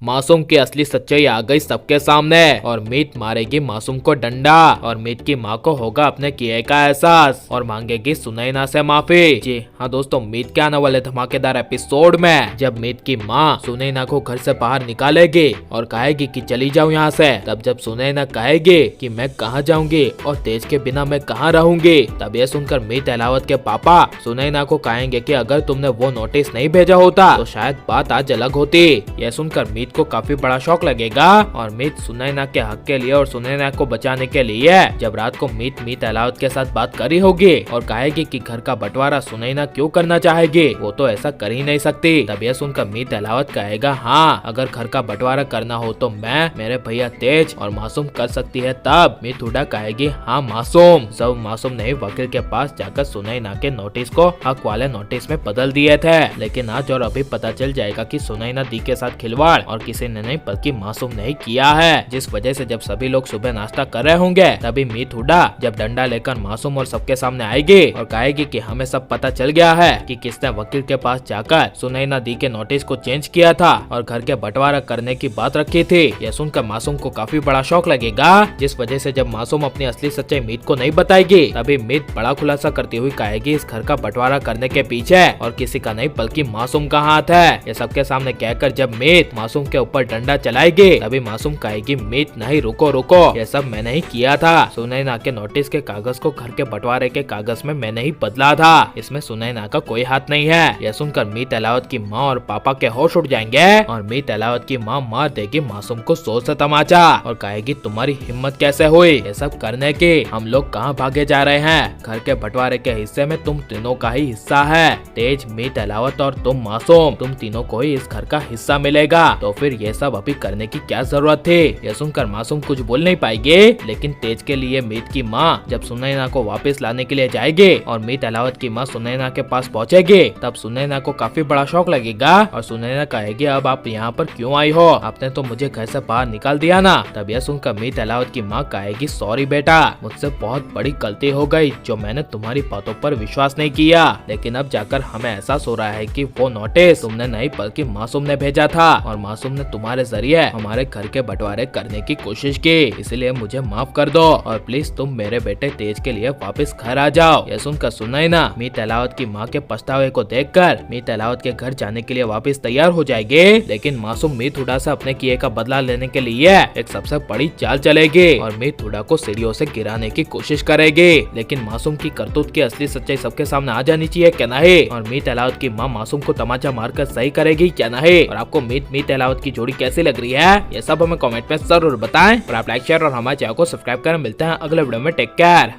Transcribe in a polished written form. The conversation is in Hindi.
मासूम की असली सच्चाई आ गई सबके सामने और मीत मारेगी मासूम को डंडा और मीत की माँ को होगा अपने किए का एहसास और मांगेगी सुनैना से माफी। जी हाँ दोस्तों, मीत के आने वाले धमाकेदार एपिसोड में जब मीत की माँ सुनैना को घर से बाहर निकालेगी और कहेगी कि चली जाओ यहाँ से, तब जब सुनैना कहेगी कि मैं कहाँ जाऊंगी और तेज के बिना मैं कहाँ रहूंगी, तब ये सुनकर मीत एलावत के पापा सुनैना को कहेंगे कि अगर तुमने वो नोटिस नहीं भेजा होता तो शायद बात आज अलग होती। यह सुनकर मीत को काफी बड़ा शौक लगेगा और मीत सुनैना के हक के लिए और सुनैना को बचाने के लिए जब रात को मीत एलावत के साथ बात करी होगी और कहेगी कि घर का बंटवारा सुनैना क्यों करना चाहेगी, वो तो ऐसा कर ही नहीं सकती। तब यह सुनकर मीत एलावत कहेगा हाँ, अगर घर का बंटवारा करना हो तो मैं, मेरे भैया तेज और मासूम कर सकती है। तब मीत हुडा कहेगी हाँ मासूम। सब मासूम ने वकील के पास जाकर सुनैना के नोटिस को हक वाले नोटिस में बदल दिए थे, लेकिन आज और अभी पता चल जाएगा कि सुनैना दी के साथ खिलवाड़ और किसी ने नहीं बल्कि मासूम ने ही किया है, जिस वजह से जब सभी लोग सुबह नाश्ता कर रहे होंगे तभी मीत हुडा जब डंडा लेकर मासूम और सबके सामने आएगी और कहेगी कि हमें सब पता चल गया है कि किसने वकील के पास जाकर सुनैना दी के नोटिस को चेंज किया था और घर के बंटवारा करने की बात रखी थी। यह सुनकर मासूम को काफी बड़ा शौक लगेगा, जिस वजह से जब मासूम अपनी असली सच्चाई मीत को नहीं बताएगी तभी मीत बड़ा खुलासा करती हुई कहेगी इस घर का बंटवारा करने के पीछे और किसी का नहीं बल्कि मासूम का हाथ है। ये सबके सामने कहकर जब मीत मासूम के ऊपर डंडा चलाएगी तभी मासूम कहेगी मीत नहीं, रुको रुको, ये सब मैंने ही किया था। सुनैना के नोटिस के कागज को घर के बंटवारे के कागज में मैंने ही बदला था, इसमें सुनैना का कोई हाथ नहीं है। यह सुनकर मीत एलावत की माँ और पापा के होश उड़ जाएंगे और मीत एलावत की माँ मार देगी मासूम को जोर से तमाचा और कहेगी तुम्हारी हिम्मत कैसे हुई ये सब करने की, हम लोग कहाँ भागे जा रहे हैं, घर के बंटवारे के हिस्से में तुम तीनों का ही हिस्सा है, तेज, मीत एलावत और तुम मासूम, तुम तीनों को ही इस घर का हिस्सा मिलेगा, तो फिर ये सब अभी करने की क्या जरूरत थी। यह सुनकर मासूम कुछ बोल नहीं पाएगी, लेकिन तेज के लिए मीत की माँ जब सुनैना को वापस लाने के लिए जाएगी और मीत एलावत की माँ सुनैना के पास पहुँचेगी तब सुनैना को काफी बड़ा शौक लगेगा और सुनैना कहेगी अब आप यहाँ पर क्यों आई हो, आपने तो मुझे घर से बाहर निकाल दिया ना। तब यह सुनकर मीत एलावत की माँ कहेगी सॉरी बेटा, मुझसे बहुत बड़ी गलती हो गई जो मैंने तुम्हारी बातों पर विश्वास नहीं किया, लेकिन अब जाकर हमें एहसास हो रहा है कि वो नोटिस तुमने नहीं बल्कि मासूम ने भेजा था और मासूम ने तुम्हारे जरिए हमारे घर के बंटवारे करने की कोशिश की, इसलिए मुझे माफ कर दो और प्लीज तुम मेरे बेटे तेज के लिए वापस घर आ जाओ। यह सुनकर सुनैना मीत एलावत की माँ के पछतावे को देखकर मीत एलावत के घर जाने के लिए वापस तैयार हो जाएगी, लेकिन मासूम मीत हुडा से अपने किए का बदला लेने के लिए एक सबसे बड़ी चाल चलेगी और मीत हुडा को सीढ़ियों से गिराने की कोशिश करेगी, लेकिन मासूम की करतूत की असली सच्चाई सबके सामने आ जानी चाहिए क्या नहीं, और मीत एलावत की माँ मासूम को तमाचा मारकर सही करेगी क्या नहीं। और आपको मीत एलावत की जोड़ी कैसी लग रही है ये सब हमें कमेंट में जरूर बताएं और आप लाइक शेयर और हमारे चैनल को सब्सक्राइब करें। मिलते हैं अगले वीडियो में, टेक केयर।